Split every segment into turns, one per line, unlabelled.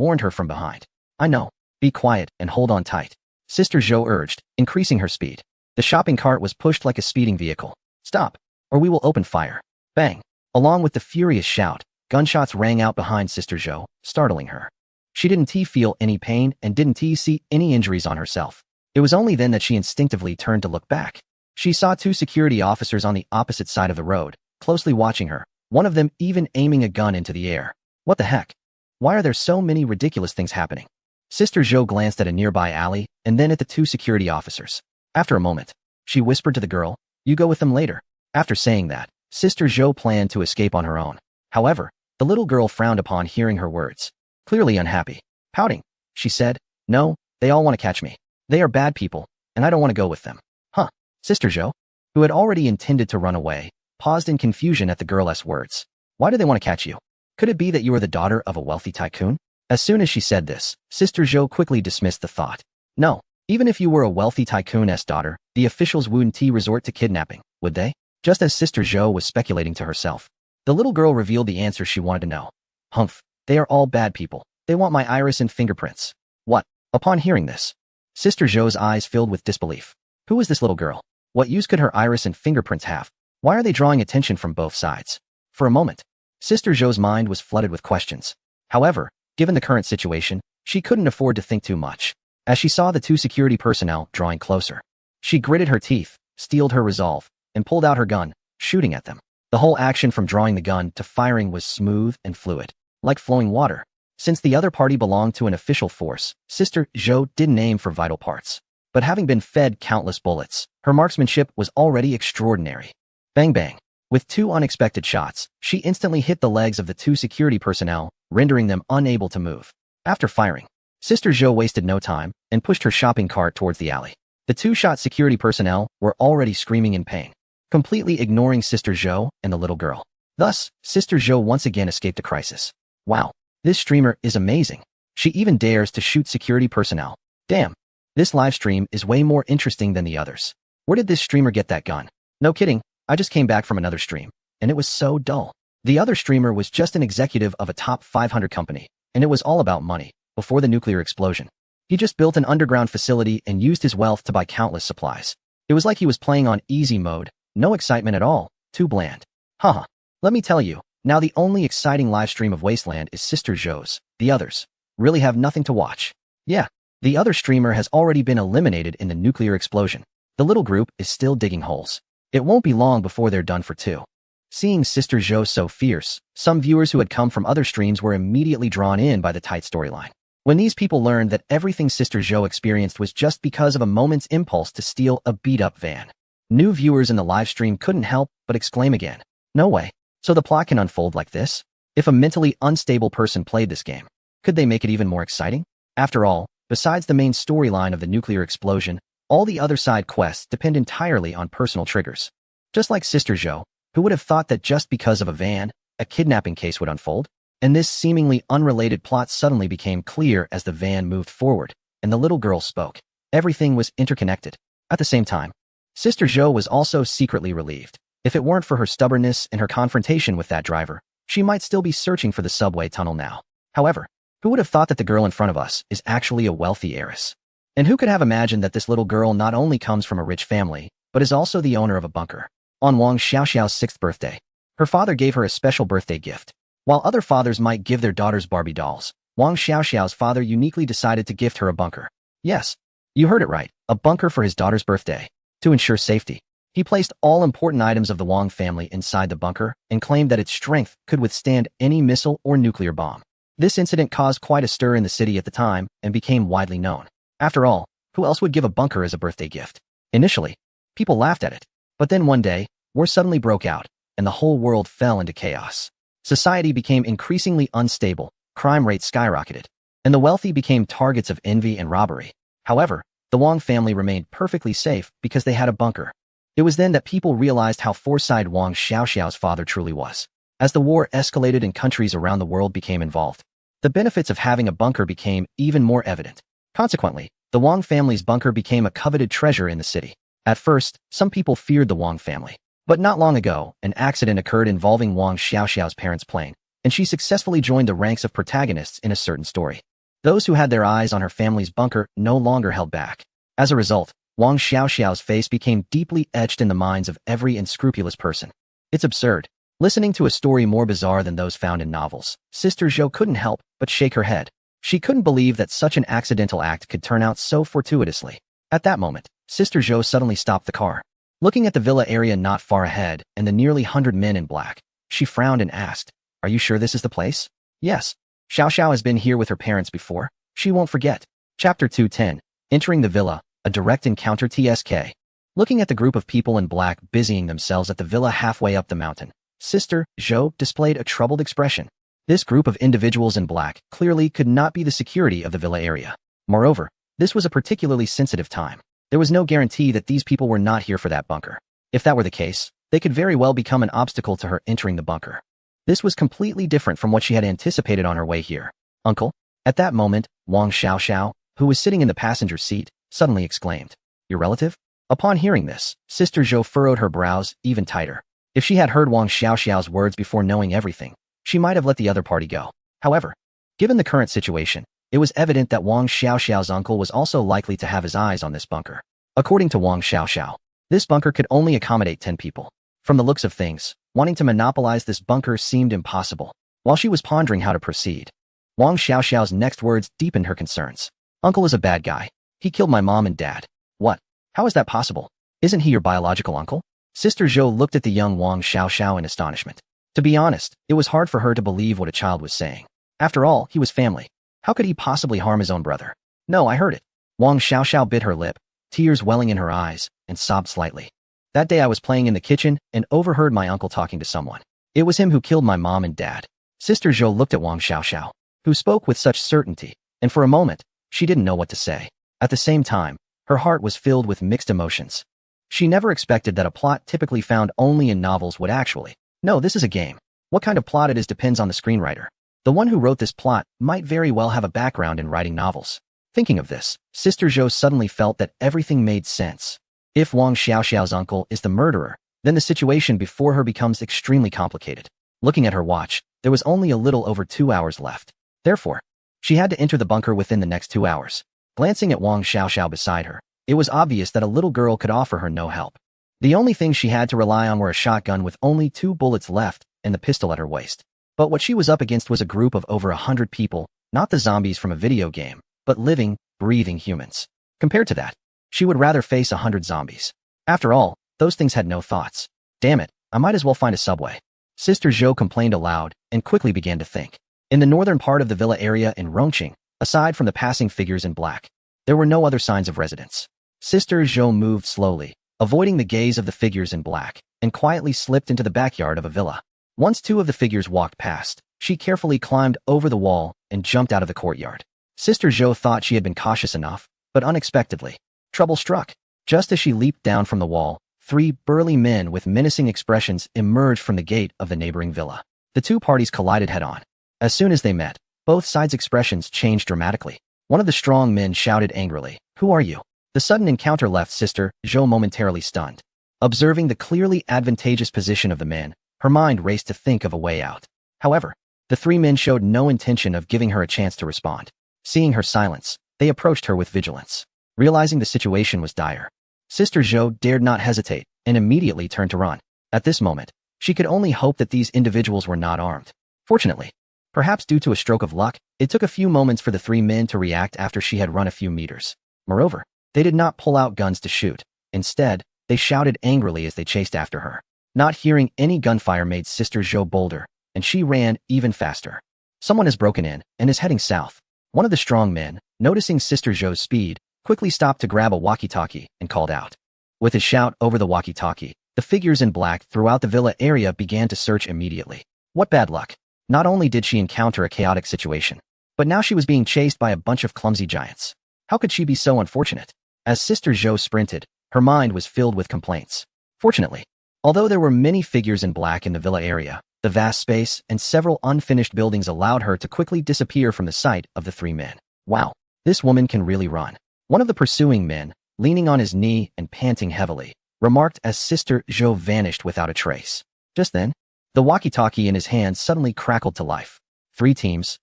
warned her from behind. I know. Be quiet and hold on tight, Sister Zhou urged, increasing her speed. The shopping cart was pushed like a speeding vehicle. Stop, or we will open fire. Bang. Along with the furious shout, gunshots rang out behind Sister Zhou, startling her. She didn't feel any pain and didn't see any injuries on herself. It was only then that she instinctively turned to look back. She saw two security officers on the opposite side of the road, closely watching her, one of them even aiming a gun into the air. What the heck? Why are there so many ridiculous things happening? Sister Zhou glanced at a nearby alley and then at the two security officers. After a moment, she whispered to the girl, "You go with them later." After saying that, Sister Zhou planned to escape on her own. However, the little girl frowned upon hearing her words. Clearly unhappy. Pouting, she said, "No, they all want to catch me. They are bad people, and I don't want to go with them." Huh. Sister Zhou, who had already intended to run away, paused in confusion at the girl's words. Why do they want to catch you? Could it be that you are the daughter of a wealthy tycoon? As soon as she said this, Sister Zhou quickly dismissed the thought. No, even if you were a wealthy tycoon's daughter, the officials wouldn't resort to kidnapping, would they? Just as Sister Zhou was speculating to herself, the little girl revealed the answer she wanted to know. Humph, they are all bad people. They want my iris and fingerprints. What? Upon hearing this, Sister Zhou's eyes filled with disbelief. Who is this little girl? What use could her iris and fingerprints have? Why are they drawing attention from both sides? For a moment, Sister Zhou's mind was flooded with questions. However, given the current situation, she couldn't afford to think too much. As she saw the two security personnel drawing closer, she gritted her teeth, steeled her resolve, and pulled out her gun, shooting at them. The whole action from drawing the gun to firing was smooth and fluid, like flowing water. Since the other party belonged to an official force, Sister Zhou didn't aim for vital parts. But having been fed countless bullets, her marksmanship was already extraordinary. Bang bang. With two unexpected shots, she instantly hit the legs of the two security personnel, rendering them unable to move. After firing, Sister Zhou wasted no time and pushed her shopping cart towards the alley. The two-shot security personnel were already screaming in pain, completely ignoring Sister Zhou and the little girl. Thus, Sister Zhou once again escaped a crisis. Wow, this streamer is amazing. She even dares to shoot security personnel. Damn, this live stream is way more interesting than the others. Where did this streamer get that gun? No kidding, I just came back from another stream, and it was so dull. The other streamer was just an executive of a top 500 company, and it was all about money, before the nuclear explosion. He just built an underground facility and used his wealth to buy countless supplies. It was like he was playing on easy mode, no excitement at all, too bland. Haha, let me tell you, now the only exciting live stream of Wasteland is Sister Zhou's. The others really have nothing to watch. Yeah, the other streamer has already been eliminated in the nuclear explosion. The little group is still digging holes. It won't be long before they're done for too. Seeing Sister Zhou so fierce, some viewers who had come from other streams were immediately drawn in by the tight storyline. When these people learned that everything Sister Zhou experienced was just because of a moment's impulse to steal a beat-up van, new viewers in the live stream couldn't help but exclaim again. No way. So the plot can unfold like this? If a mentally unstable person played this game, could they make it even more exciting? After all, besides the main storyline of the nuclear explosion, all the other side quests depend entirely on personal triggers. Just like Sister Zhou, who would have thought that just because of a van, a kidnapping case would unfold? And this seemingly unrelated plot suddenly became clear as the van moved forward, and the little girl spoke. Everything was interconnected. At the same time, Sister Zhou was also secretly relieved. If it weren't for her stubbornness and her confrontation with that driver, she might still be searching for the subway tunnel now. However, who would have thought that the girl in front of us is actually a wealthy heiress? And who could have imagined that this little girl not only comes from a rich family, but is also the owner of a bunker? On Wang Xiaoxiao's 6th birthday, her father gave her a special birthday gift. While other fathers might give their daughters Barbie dolls, Wang Xiaoxiao's father uniquely decided to gift her a bunker. Yes, you heard it right, a bunker for his daughter's birthday. To ensure safety, he placed all important items of the Wang family inside the bunker and claimed that its strength could withstand any missile or nuclear bomb. This incident caused quite a stir in the city at the time and became widely known. After all, who else would give a bunker as a birthday gift? Initially, people laughed at it. But then one day, war suddenly broke out, and the whole world fell into chaos. Society became increasingly unstable, crime rates skyrocketed, and the wealthy became targets of envy and robbery. However, the Wang family remained perfectly safe because they had a bunker. It was then that people realized how foresighted Wang Xiaoxiao's father truly was. As the war escalated and countries around the world became involved, the benefits of having a bunker became even more evident. Consequently, the Wang family's bunker became a coveted treasure in the city. At first, some people feared the Wang family. But not long ago, an accident occurred involving Wang Xiaoxiao's parents' plane, and she successfully joined the ranks of protagonists in a certain story. Those who had their eyes on her family's bunker no longer held back. As a result, Wang Xiaoxiao's face became deeply etched in the minds of every unscrupulous person. It's absurd. Listening to a story more bizarre than those found in novels, Sister Zhou couldn't help but shake her head. She couldn't believe that such an accidental act could turn out so fortuitously. At that moment, Sister Zhou suddenly stopped the car. Looking at the villa area not far ahead and the nearly 100 men in black, she frowned and asked, "Are you sure this is the place?" "Yes. Xiao Xiao has been here with her parents before. She won't forget." Chapter 210. Entering the villa, a direct encounter TSK. Looking at the group of people in black busying themselves at the villa halfway up the mountain, Sister Zhou displayed a troubled expression. This group of individuals in black clearly could not be the security of the villa area. Moreover, this was a particularly sensitive time. There was no guarantee that these people were not here for that bunker. If that were the case, they could very well become an obstacle to her entering the bunker. This was completely different from what she had anticipated on her way here. "Uncle?" At that moment, Wang Xiaoxiao, who was sitting in the passenger seat, suddenly exclaimed, "Your relative?" Upon hearing this, Sister Zhou furrowed her brows even tighter. If she had heard Wang Xiaoxiao's words before knowing everything, she might have let the other party go. However, given the current situation, it was evident that Wang Xiaoxiao's uncle was also likely to have his eyes on this bunker. According to Wang Xiaoxiao, this bunker could only accommodate 10 people. From the looks of things, wanting to monopolize this bunker seemed impossible. While she was pondering how to proceed, Wang Xiaoxiao's next words deepened her concerns. "Uncle is a bad guy. He killed my mom and dad." "What? How is that possible? Isn't he your biological uncle?" Sister Zhou looked at the young Wang Xiaoxiao in astonishment. To be honest, it was hard for her to believe what a child was saying. After all, he was family. How could he possibly harm his own brother? "No, I heard it." Wang Xiaoxiao bit her lip, tears welling in her eyes, and sobbed slightly. "That day I was playing in the kitchen and overheard my uncle talking to someone. It was him who killed my mom and dad." Sister Zhou looked at Wang Xiaoxiao, who spoke with such certainty, and for a moment, she didn't know what to say. At the same time, her heart was filled with mixed emotions. She never expected that a plot typically found only in novels would actually. No, this is a game. What kind of plot it is depends on the screenwriter. The one who wrote this plot might very well have a background in writing novels. Thinking of this, Sister Zhou suddenly felt that everything made sense. If Wang Xiaoxiao's uncle is the murderer, then the situation before her becomes extremely complicated. Looking at her watch, there was only a little over 2 hours left. Therefore, she had to enter the bunker within the next 2 hours. Glancing at Wang Xiaoxiao beside her, it was obvious that a little girl could offer her no help. The only thing she had to rely on were a shotgun with only 2 bullets left and the pistol at her waist. But what she was up against was a group of over 100 people, not the zombies from a video game, but living, breathing humans. Compared to that, she would rather face 100 zombies. After all, those things had no thoughts. "Damn it, I might as well find a subway." Sister Zhou complained aloud and quickly began to think. In the northern part of the villa area in Rongqing, aside from the passing figures in black, there were no other signs of residents. Sister Zhou moved slowly, avoiding the gaze of the figures in black, and quietly slipped into the backyard of a villa. Once 2 of the figures walked past, she carefully climbed over the wall and jumped out of the courtyard. Sister Zhou thought she had been cautious enough, but unexpectedly, trouble struck. Just as she leaped down from the wall, 3 burly men with menacing expressions emerged from the gate of the neighboring villa. The 2 parties collided head-on. As soon as they met, both sides' expressions changed dramatically. One of the strong men shouted angrily, "Who are you?" The sudden encounter left Sister Zhou momentarily stunned. Observing the clearly advantageous position of the men, her mind raced to think of a way out. However, the 3 men showed no intention of giving her a chance to respond. Seeing her silence, they approached her with vigilance. Realizing the situation was dire, Sister Zhou dared not hesitate and immediately turned to run. At this moment, she could only hope that these individuals were not armed. Fortunately, perhaps due to a stroke of luck, it took a few moments for the 3 men to react after she had run a few meters. Moreover, they did not pull out guns to shoot. Instead, they shouted angrily as they chased after her. Not hearing any gunfire made Sister Zhou bolder, and she ran even faster. Someone has broken in and is heading south. One of the strong men, noticing Sister Zhou's speed, quickly stopped to grab a walkie-talkie and called out. With his shout over the walkie-talkie, the figures in black throughout the villa area began to search immediately. What bad luck. Not only did she encounter a chaotic situation, but now she was being chased by a bunch of clumsy giants. How could she be so unfortunate? As Sister Zhou sprinted, her mind was filled with complaints. Fortunately, although there were many figures in black in the villa area, the vast space and several unfinished buildings allowed her to quickly disappear from the sight of the 3 men. Wow, this woman can really run. One of the pursuing men, leaning on his knee and panting heavily, remarked as Sister Zhou vanished without a trace. Just then, the walkie-talkie in his hand suddenly crackled to life. 3 teams,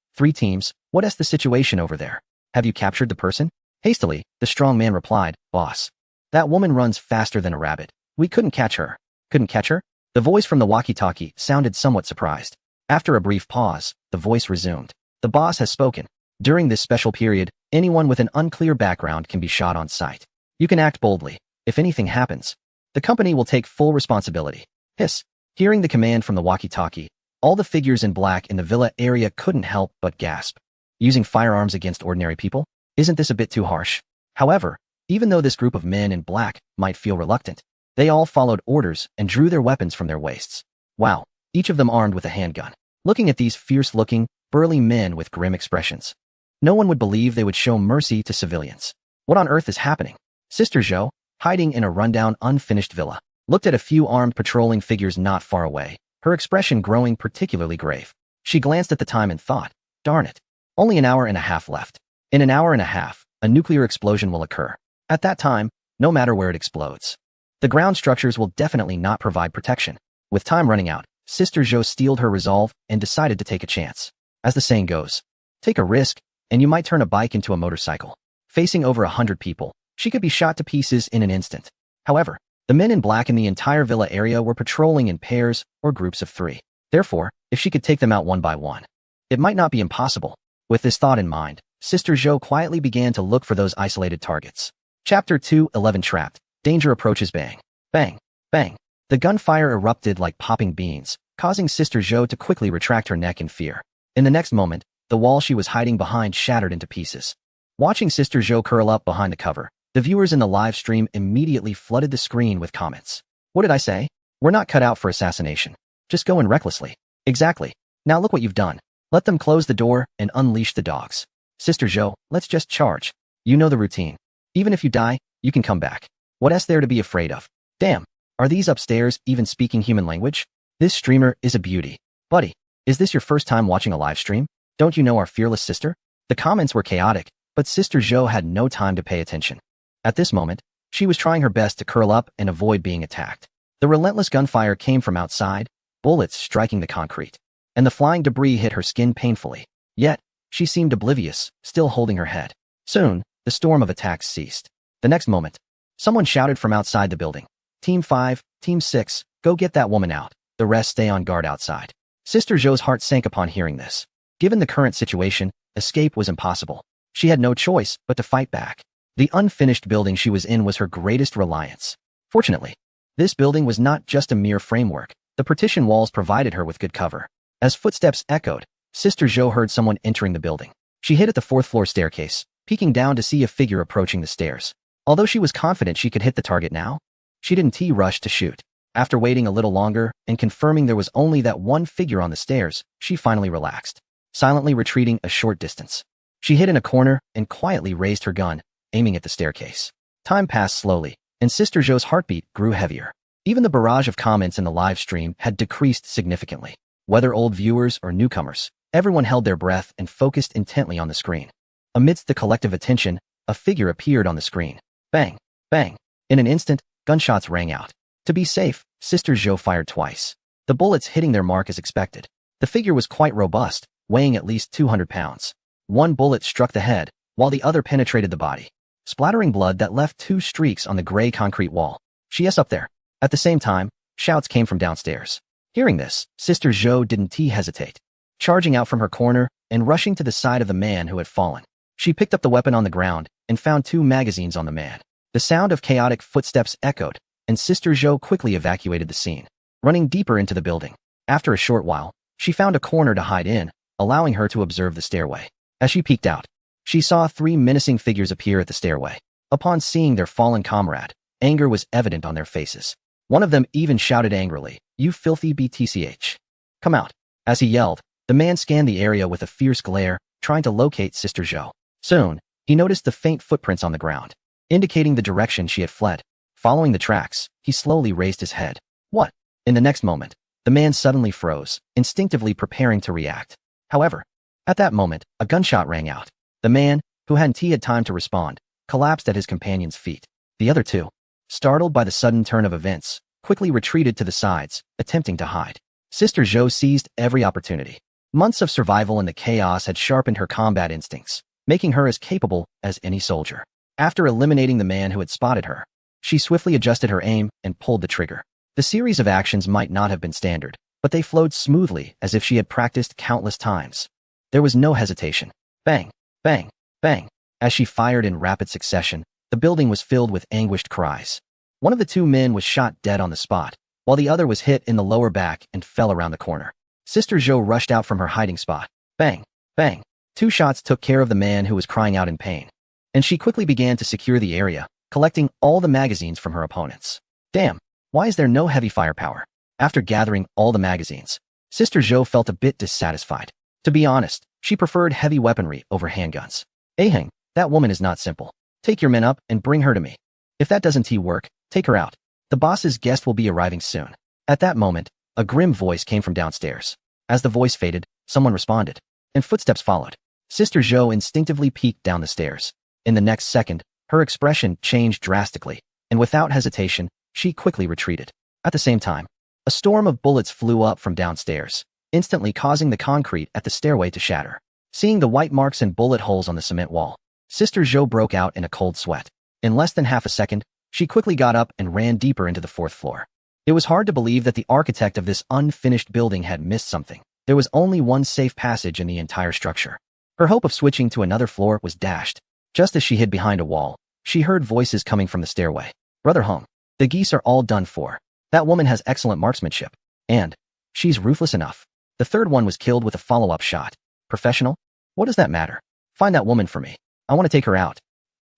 What's the situation over there? Have you captured the person? Hastily, the strong man replied, Boss. That woman runs faster than a rabbit. We couldn't catch her. Couldn't catch her? The voice from the walkie-talkie sounded somewhat surprised. After a brief pause, the voice resumed. The boss has spoken. During this special period, anyone with an unclear background can be shot on sight. You can act boldly. If anything happens, the company will take full responsibility. Hiss. Hearing the command from the walkie-talkie, all the figures in black in the villa area couldn't help but gasp. Using firearms against ordinary people? Isn't this a bit too harsh? However, even though this group of men in black might feel reluctant, they all followed orders and drew their weapons from their waists. Wow, each of them armed with a handgun. Looking at these fierce-looking, burly men with grim expressions, no one would believe they would show mercy to civilians. What on earth is happening? Sister Zhou, hiding in a rundown, unfinished villa, looked at a few armed patrolling figures not far away, her expression growing particularly grave. She glanced at the time and thought, darn it, only an hour and a half left. In an hour and a half, a nuclear explosion will occur. At that time, no matter where it explodes, the ground structures will definitely not provide protection. With time running out, Sister Zhou steeled her resolve and decided to take a chance. As the saying goes, take a risk, and you might turn a bike into a motorcycle. Facing over 100 people, she could be shot to pieces in an instant. However, the men in black in the entire villa area were patrolling in pairs or groups of 3. Therefore, if she could take them out one by one, it might not be impossible. With this thought in mind, Sister Zhou quietly began to look for those isolated targets. Chapter 2:11 Trapped. Danger approaches. Bang. Bang. Bang. The gunfire erupted like popping beans, causing Sister Zhou to quickly retract her neck in fear. In the next moment, the wall she was hiding behind shattered into pieces. Watching Sister Zhou curl up behind the cover, the viewers in the live stream immediately flooded the screen with comments. What did I say? We're not cut out for assassination. Just go in recklessly. Exactly. Now look what you've done. Let them close the door and unleash the dogs. Sister Zhou, let's just charge. You know the routine. Even if you die, you can come back. What's there to be afraid of? Damn, are these upstairs even speaking human language? This streamer is a beauty. Buddy, is this your first time watching a live stream? Don't you know our fearless sister? The comments were chaotic, but Sister Zhou had no time to pay attention. At this moment, she was trying her best to curl up and avoid being attacked. The relentless gunfire came from outside, bullets striking the concrete, and the flying debris hit her skin painfully. Yet, she seemed oblivious, still holding her head. Soon, the storm of attacks ceased. The next moment, someone shouted from outside the building. Team 5, Team 6, go get that woman out. The rest stay on guard outside. Sister Zhou's heart sank upon hearing this. Given the current situation, escape was impossible. She had no choice but to fight back. The unfinished building she was in was her greatest reliance. Fortunately, this building was not just a mere framework. The partition walls provided her with good cover. As footsteps echoed, Sister Zhou heard someone entering the building. She hid at the 4th-floor staircase, peeking down to see a figure approaching the stairs. Although she was confident she could hit the target now, she didn't rush to shoot. After waiting a little longer and confirming there was only that one figure on the stairs, she finally relaxed, silently retreating a short distance. She hid in a corner and quietly raised her gun, aiming at the staircase. Time passed slowly, and Sister Zhou's heartbeat grew heavier. Even the barrage of comments in the live stream had decreased significantly. Whether old viewers or newcomers, everyone held their breath and focused intently on the screen. Amidst the collective attention, a figure appeared on the screen. Bang! Bang! In an instant, gunshots rang out. To be safe, Sister Zhou fired twice, the bullets hitting their mark as expected. The figure was quite robust, weighing at least 200 pounds. One bullet struck the head, while the other penetrated the body, splattering blood that left 2 streaks on the gray concrete wall. She's up there. At the same time, shouts came from downstairs. Hearing this, Sister Zhou didn't hesitate, charging out from her corner and rushing to the side of the man who had fallen. She picked up the weapon on the ground and found 2 magazines on the man. The sound of chaotic footsteps echoed, and Sister Zhou quickly evacuated the scene, running deeper into the building. After a short while, she found a corner to hide in, allowing her to observe the stairway. As she peeked out, she saw 3 menacing figures appear at the stairway. Upon seeing their fallen comrade, anger was evident on their faces. One of them even shouted angrily, "You filthy BTCH. Come out." As he yelled, the man scanned the area with a fierce glare, trying to locate Sister Zhou. Soon, he noticed the faint footprints on the ground, indicating the direction she had fled. Following the tracks, he slowly raised his head. What? In the next moment, the man suddenly froze, instinctively preparing to react. However, at that moment, a gunshot rang out. The man, who hadn't had time to respond, collapsed at his companion's feet. The other 2, startled by the sudden turn of events, quickly retreated to the sides, attempting to hide. Sister Zhou seized every opportunity. Months of survival in the chaos had sharpened her combat instincts, making her as capable as any soldier. After eliminating the man who had spotted her, she swiftly adjusted her aim and pulled the trigger. The series of actions might not have been standard, but they flowed smoothly as if she had practiced countless times. There was no hesitation. Bang, bang, bang. As she fired in rapid succession, the building was filled with anguished cries. One of the two men was shot dead on the spot, while the other was hit in the lower back and fell around the corner. Sister Zhou rushed out from her hiding spot. Bang, bang. 2 shots took care of the man who was crying out in pain, and she quickly began to secure the area, collecting all the magazines from her opponents. Damn, why is there no heavy firepower? After gathering all the magazines, Sister Zhou felt a bit dissatisfied. To be honest, she preferred heavy weaponry over handguns. Aheng, that woman is not simple. Take your men up and bring her to me. If that doesn't work, take her out. The boss's guest will be arriving soon. At that moment, a grim voice came from downstairs. As the voice faded, someone responded, and footsteps followed. Sister Zhou instinctively peeked down the stairs. In the next second, her expression changed drastically, and without hesitation, she quickly retreated. At the same time, a storm of bullets flew up from downstairs, instantly causing the concrete at the stairway to shatter. Seeing the white marks and bullet holes on the cement wall, Sister Zhou broke out in a cold sweat. In less than half a second, she quickly got up and ran deeper into the 4th floor. It was hard to believe that the architect of this unfinished building had missed something. There was only one safe passage in the entire structure. Her hope of switching to another floor was dashed. Just as she hid behind a wall, she heard voices coming from the stairway. Brother Hong, the geese are all done for. That woman has excellent marksmanship. And she's ruthless enough. The third one was killed with a follow-up shot. Professional? What does that matter? Find that woman for me. I want to take her out.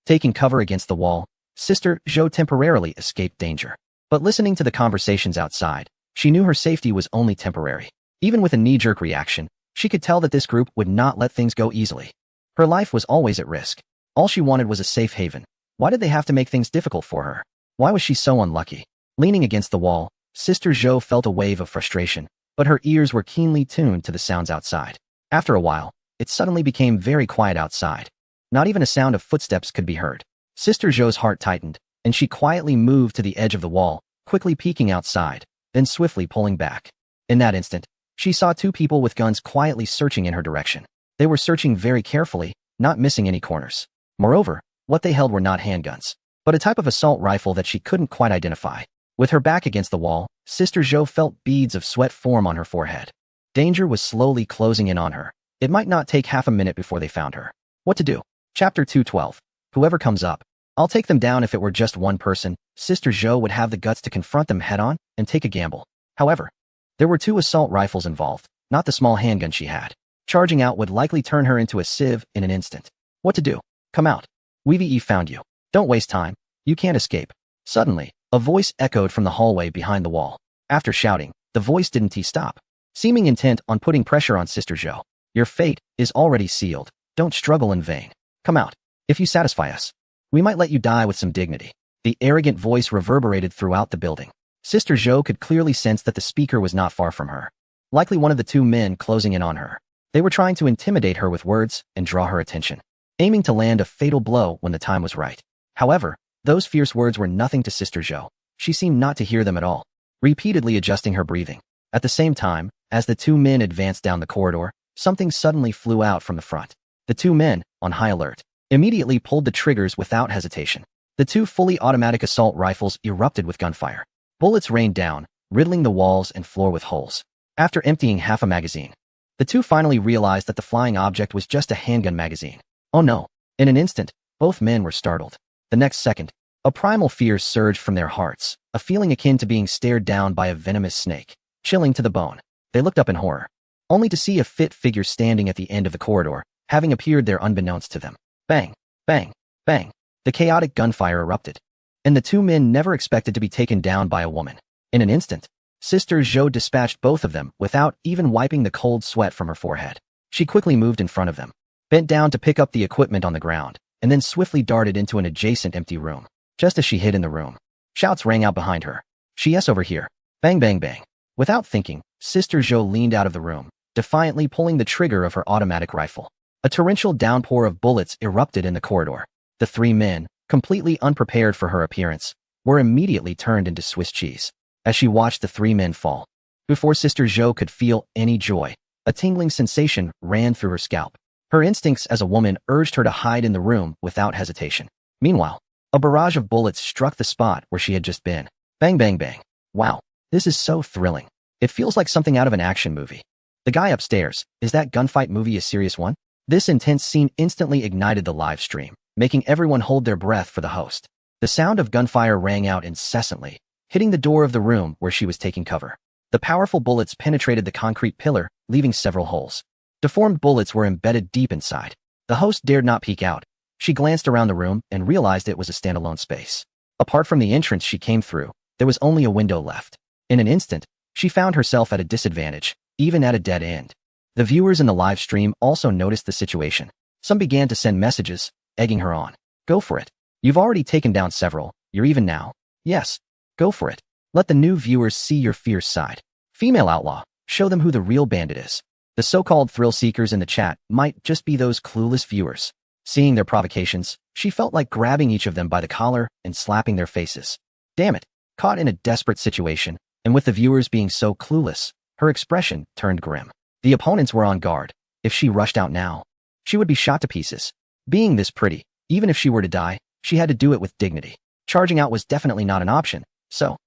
Taking cover against the wall, Sister Zhou temporarily escaped danger. But listening to the conversations outside, she knew her safety was only temporary. Even with a knee-jerk reaction, she could tell that this group would not let things go easily. Her life was always at risk. All she wanted was a safe haven. Why did they have to make things difficult for her? Why was she so unlucky? Leaning against the wall, Sister Zhou felt a wave of frustration, but her ears were keenly tuned to the sounds outside. After a while, it suddenly became very quiet outside. Not even a sound of footsteps could be heard. Sister Zhou's heart tightened, and she quietly moved to the edge of the wall, quickly peeking outside, then swiftly pulling back. In that instant, she saw 2 people with guns quietly searching in her direction. They were searching very carefully, not missing any corners. Moreover, what they held were not handguns, but a type of assault rifle that she couldn't quite identify. With her back against the wall, Sister Zhou felt beads of sweat form on her forehead. Danger was slowly closing in on her. It might not take half a minute before they found her. What to do? Chapter 212. Whoever comes up, I'll take them down. If it were just one person, Sister Zhou would have the guts to confront them head-on and take a gamble. However, there were 2 assault rifles involved, not the small handgun she had. Charging out would likely turn her into a sieve in an instant. What to do? Come out. We've found you. Don't waste time. You can't escape. Suddenly, a voice echoed from the hallway behind the wall. After shouting, the voice didn't stop, seeming intent on putting pressure on Sister Zhou. Your fate is already sealed. Don't struggle in vain. Come out. If you satisfy us, we might let you die with some dignity. The arrogant voice reverberated throughout the building. Sister Zhou could clearly sense that the speaker was not far from her. Likely one of the 2 men closing in on her. They were trying to intimidate her with words and draw her attention, aiming to land a fatal blow when the time was right. However, those fierce words were nothing to Sister Zhou. She seemed not to hear them at all, repeatedly adjusting her breathing. At the same time, as the 2 men advanced down the corridor, something suddenly flew out from the front. The 2 men, on high alert, immediately pulled the triggers without hesitation. The 2 fully automatic assault rifles erupted with gunfire. Bullets rained down, riddling the walls and floor with holes. After emptying half a magazine, the 2 finally realized that the flying object was just a handgun magazine. Oh no! In an instant, both men were startled. The next second, a primal fear surged from their hearts, a feeling akin to being stared down by a venomous snake, chilling to the bone. They looked up in horror, only to see a fit figure standing at the end of the corridor, having appeared there unbeknownst to them. Bang! Bang! Bang! The chaotic gunfire erupted, and the 2 men never expected to be taken down by a woman. In an instant, Sister Zhou dispatched both of them without even wiping the cold sweat from her forehead. She quickly moved in front of them, bent down to pick up the equipment on the ground, and then swiftly darted into an adjacent empty room. Just as she hid in the room, shouts rang out behind her. Yes, over here. Bang, bang, bang. Without thinking, Sister Zhou leaned out of the room, defiantly pulling the trigger of her automatic rifle. A torrential downpour of bullets erupted in the corridor. The 3 men, completely unprepared for her appearance, were immediately turned into Swiss cheese. As she watched the 3 men fall, before Sister Zhou could feel any joy, A tingling sensation ran through her scalp. Her instincts as a woman urged her to hide in the room without hesitation. Meanwhile, a barrage of bullets struck the spot where she had just been. Bang, bang, bang. Wow, this is so thrilling. It feels like something out of an action movie. The guy upstairs, is that gunfight movie a serious one? This intense scene instantly ignited the live stream, making everyone hold their breath for the host. The sound of gunfire rang out incessantly, hitting the door of the room where she was taking cover. The powerful bullets penetrated the concrete pillar, leaving several holes. Deformed bullets were embedded deep inside. The host dared not peek out. She glanced around the room and realized it was a standalone space. Apart from the entrance she came through, there was only a window left. In an instant, she found herself at a disadvantage, even at a dead end. The viewers in the live stream also noticed the situation. Some began to send messages, egging her on. Go for it. You've already taken down several. You're even now. Yes. Go for it. Let the new viewers see your fierce side. Female outlaw. Show them who the real bandit is. The so-called thrill seekers in the chat might just be those clueless viewers. Seeing their provocations, she felt like grabbing each of them by the collar and slapping their faces. Damn it. Caught in a desperate situation, and with the viewers being so clueless, her expression turned grim. The opponents were on guard. If she rushed out now, she would be shot to pieces. Being this pretty, even if she were to die, she had to do it with dignity. Charging out was definitely not an option, so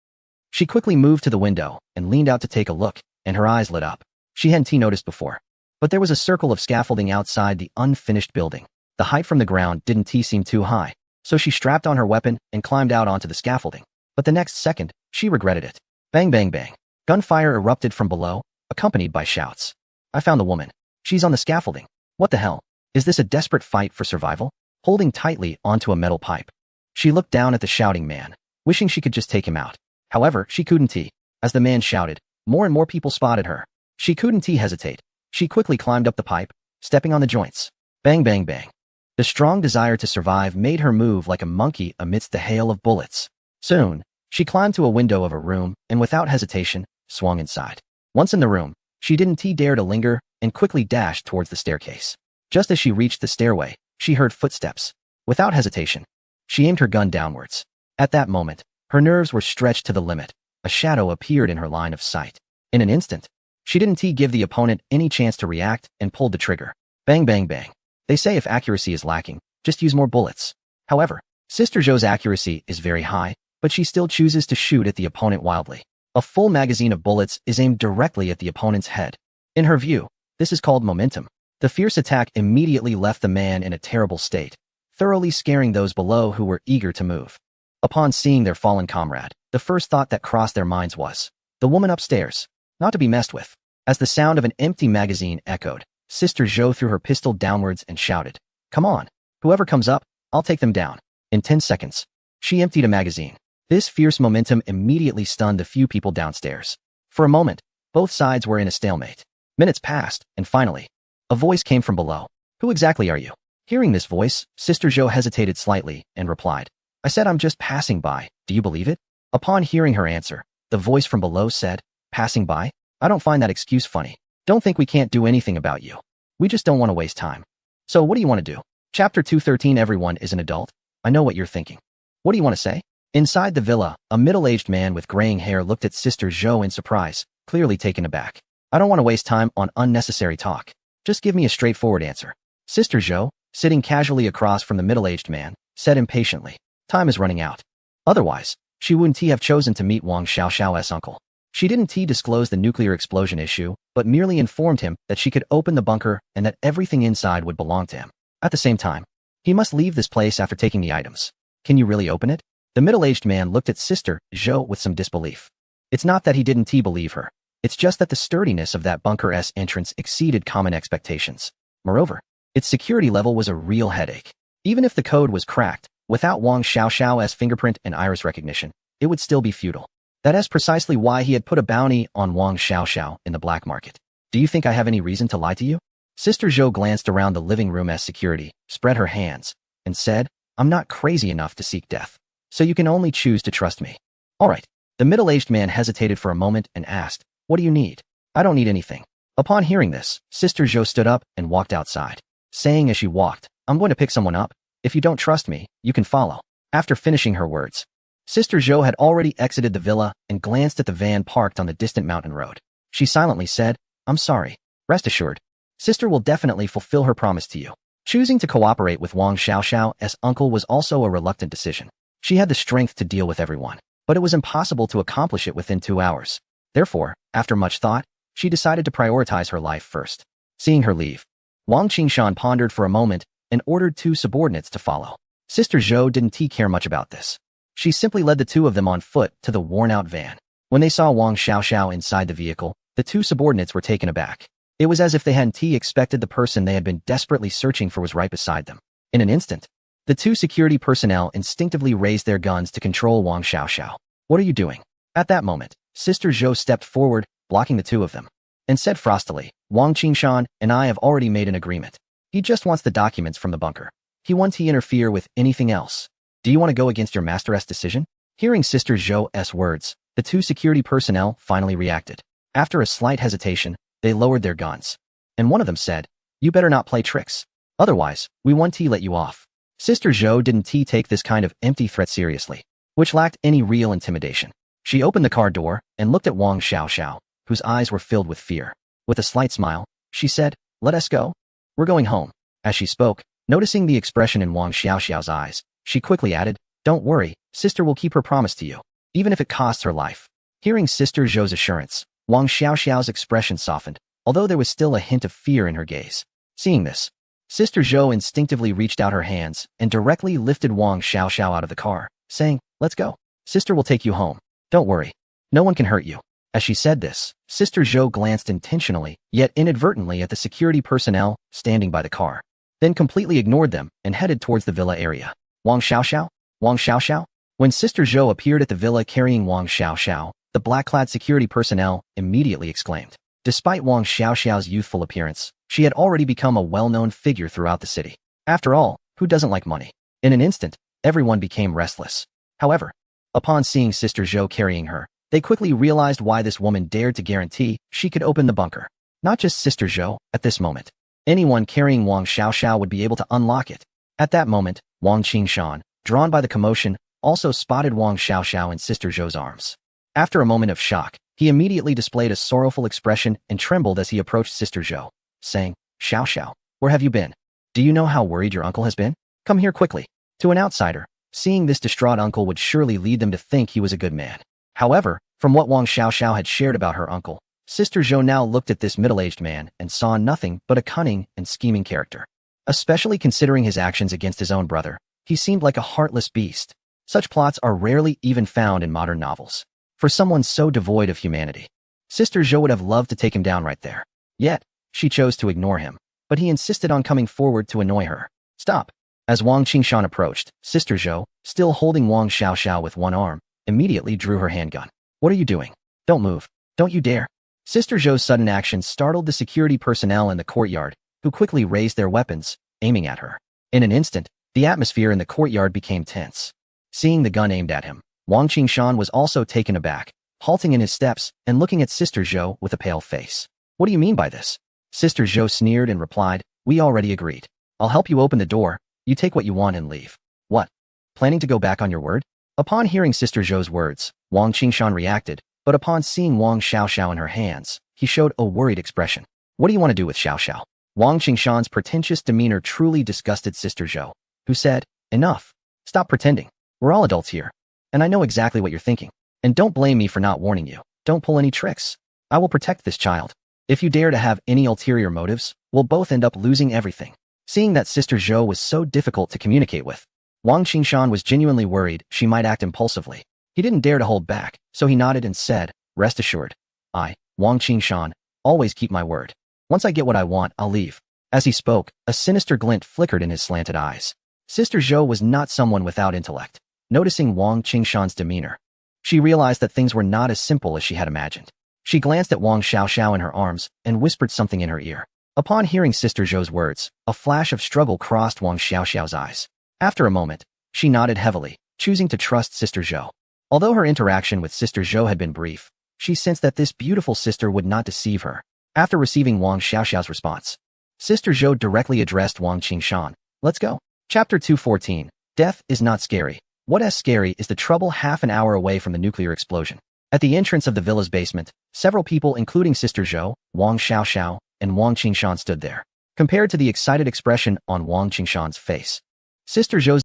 she quickly moved to the window and leaned out to take a look, and her eyes lit up. She hadn't noticed before, but there was a circle of scaffolding outside the unfinished building. The height from the ground didn't seem too high, so she strapped on her weapon and climbed out onto the scaffolding. But the next second, she regretted it. Bang, bang, bang. Gunfire erupted from below, accompanied by shouts. I found the woman. She's on the scaffolding. What the hell? Is this a desperate fight for survival? Holding tightly onto a metal pipe, she looked down at the shouting man, wishing she could just take him out. However, she couldn't. As the man shouted, more and more people spotted her. She couldn't hesitate. She quickly climbed up the pipe, stepping on the joints. Bang, bang, bang. The strong desire to survive made her move like a monkey amidst the hail of bullets. Soon, she climbed to a window of her room and without hesitation, swung inside. Once in the room, she didn't dare to linger and quickly dashed towards the staircase. Just as she reached the stairway, she heard footsteps. Without hesitation, she aimed her gun downwards. At that moment, her nerves were stretched to the limit. A shadow appeared in her line of sight. In an instant, she didn't give the opponent any chance to react and pulled the trigger. Bang, bang, bang. They say if accuracy is lacking, just use more bullets. However, Sister Zhou's accuracy is very high, but she still chooses to shoot at the opponent wildly. A full magazine of bullets is aimed directly at the opponent's head. In her view, this is called momentum. The fierce attack immediately left the man in a terrible state, thoroughly scaring those below who were eager to move. Upon seeing their fallen comrade, the first thought that crossed their minds was, the woman upstairs, not to be messed with. As the sound of an empty magazine echoed, Sister Zhou threw her pistol downwards and shouted, come on, whoever comes up, I'll take them down. In 10 seconds, she emptied a magazine. This fierce momentum immediately stunned the few people downstairs. For a moment, both sides were in a stalemate. Minutes passed, and finally, a voice came from below. Who exactly are you? Hearing this voice, Sister Zhou hesitated slightly and replied, I said I'm just passing by, do you believe it? Upon hearing her answer, the voice from below said, passing by? I don't find that excuse funny. Don't think we can't do anything about you. We just don't want to waste time. So what do you want to do? Chapter 213 Everyone is an adult. I know what you're thinking. What do you want to say? Inside the villa, a middle-aged man with graying hair looked at Sister Zhou in surprise, clearly taken aback. I don't want to waste time on unnecessary talk. Just give me a straightforward answer. Sister Zhou, sitting casually across from the middle-aged man, said impatiently. Time is running out. Otherwise, she wouldn't have chosen to meet Wang Xiaoxiao's uncle. She didn't disclose the nuclear explosion issue, but merely informed him that she could open the bunker and that everything inside would belong to him. At the same time, he must leave this place after taking the items. Can you really open it? The middle-aged man looked at Sister Zhou with some disbelief. It's not that he didn't believe her. It's just that the sturdiness of that bunker's entrance exceeded common expectations. Moreover, its security level was a real headache. Even if the code was cracked, without Wang Xiaoxiao's fingerprint and iris recognition, it would still be futile. That is precisely why he had put a bounty on Wang Xiaoxiao in the black market. Do you think I have any reason to lie to you? Sister Zhou glanced around the living room as security, spread her hands, and said, I'm not crazy enough to seek death. So you can only choose to trust me. All right. The middle-aged man hesitated for a moment and asked, what do you need? I don't need anything. Upon hearing this, Sister Zhou stood up and walked outside, saying as she walked, I'm going to pick someone up. If you don't trust me, you can follow. After finishing her words, Sister Zhou had already exited the villa and glanced at the van parked on the distant mountain road. She silently said, I'm sorry. Rest assured, sister will definitely fulfill her promise to you. Choosing to cooperate with Wang Xiaoxiao's uncle was also a reluctant decision. She had the strength to deal with everyone, but it was impossible to accomplish it within 2 hours. Therefore, after much thought, she decided to prioritize her life first. Seeing her leave, Wang Qingshan pondered for a moment and ordered 2 subordinates to follow. Sister Zhou didn't care much about this. She simply led the 2 of them on foot to the worn-out van. When they saw Wang Xiaoxiao inside the vehicle, the 2 subordinates were taken aback. It was as if they hadn't expected the person they had been desperately searching for was right beside them. In an instant, the 2 security personnel instinctively raised their guns to control Wang Xiaoxiao. What are you doing? At that moment, Sister Zhou stepped forward, blocking the 2 of them, and said frostily, Wang Qingshan and I have already made an agreement. He just wants the documents from the bunker. He won't interfere with anything else. Do you want to go against your master's decision? Hearing Sister Zhou's words, the 2 security personnel finally reacted. After a slight hesitation, they lowered their guns. And one of them said, you better not play tricks. Otherwise, we won't let you off. Sister Zhou didn't take this kind of empty threat seriously, which lacked any real intimidation. She opened the car door and looked at Wang Xiaoxiao, whose eyes were filled with fear. With a slight smile, she said, let us go. We're going home. As she spoke, noticing the expression in Wang Xiaoxiao's eyes, she quickly added, don't worry, sister will keep her promise to you, even if it costs her life. Hearing Sister Zhou's assurance, Wang Xiaoxiao's expression softened, although there was still a hint of fear in her gaze. Seeing this, Sister Zhou instinctively reached out her hands and directly lifted Wang Xiaoxiao out of the car, saying, let's go. Sister will take you home. Don't worry. No one can hurt you. As she said this, Sister Zhou glanced intentionally, yet inadvertently at the security personnel standing by the car, then completely ignored them and headed towards the villa area. Wang Xiaoxiao? Wang Xiaoxiao? When Sister Zhou appeared at the villa carrying Wang Xiaoxiao, the black-clad security personnel immediately exclaimed. Despite Wang Xiaoxiao's youthful appearance, she had already become a well-known figure throughout the city. After all, who doesn't like money? In an instant, everyone became restless. However, upon seeing Sister Zhou carrying her, they quickly realized why this woman dared to guarantee she could open the bunker. Not just Sister Zhou, at this moment. Anyone carrying Wang Xiaoxiao would be able to unlock it. At that moment, Wang Qingshan, drawn by the commotion, also spotted Wang Xiaoxiao in Sister Zhou's arms. After a moment of shock, he immediately displayed a sorrowful expression and trembled as he approached Sister Zhou, saying, Xiaoxiao, where have you been? Do you know how worried your uncle has been? Come here quickly. To an outsider, seeing this distraught uncle would surely lead them to think he was a good man. However, from what Wang Xiaoxiao had shared about her uncle, Sister Zhou now looked at this middle-aged man and saw nothing but a cunning and scheming character. Especially considering his actions against his own brother, he seemed like a heartless beast. Such plots are rarely even found in modern novels. For someone so devoid of humanity, Sister Zhou would have loved to take him down right there. Yet, she chose to ignore him, but he insisted on coming forward to annoy her. Stop! As Wang Qingshan approached, Sister Zhou, still holding Wang Xiaoxiao with one arm, immediately drew her handgun. What are you doing? Don't move. Don't you dare. Sister Zhou's sudden action startled the security personnel in the courtyard, who quickly raised their weapons, aiming at her. In an instant, the atmosphere in the courtyard became tense. Seeing the gun aimed at him, Wang Qingshan was also taken aback, halting in his steps and looking at Sister Zhou with a pale face. What do you mean by this? Sister Zhou sneered and replied, we already agreed. I'll help you open the door, you take what you want and leave. What? Planning to go back on your word? Upon hearing Sister Zhou's words, Wang Qingshan reacted, but upon seeing Wang Xiaoxiao in her hands, he showed a worried expression. What do you want to do with Xiaoxiao? Wang Qingshan's pretentious demeanor truly disgusted Sister Zhou, who said, enough. Stop pretending. We're all adults here. And I know exactly what you're thinking. And don't blame me for not warning you. Don't pull any tricks. I will protect this child. If you dare to have any ulterior motives, we'll both end up losing everything. Seeing that Sister Zhou was so difficult to communicate with, Wang Qingshan was genuinely worried she might act impulsively. He didn't dare to hold back, so he nodded and said, rest assured. I, Wang Qingshan, always keep my word. Once I get what I want, I'll leave. As he spoke, a sinister glint flickered in his slanted eyes. Sister Zhou was not someone without intellect. Noticing Wang Qingshan's demeanor, she realized that things were not as simple as she had imagined. She glanced at Wang Xiaoxiao in her arms and whispered something in her ear. Upon hearing Sister Zhou's words, a flash of struggle crossed Wang Xiaoxiao's eyes. After a moment, she nodded heavily, choosing to trust Sister Zhou. Although her interaction with Sister Zhou had been brief, she sensed that this beautiful sister would not deceive her. After receiving Wang Xiaoxiao's response, Sister Zhou directly addressed Wang Qingshan. Let's go. Chapter 214. Death is not scary. What is scary is the trouble half an hour away from the nuclear explosion. At the entrance of the villa's basement, several people including Sister Zhou, Wang Xiaoxiao, and Wang Qingshan stood there. Compared to the excited expression on Wang Qingshan's face, Sister Zhou's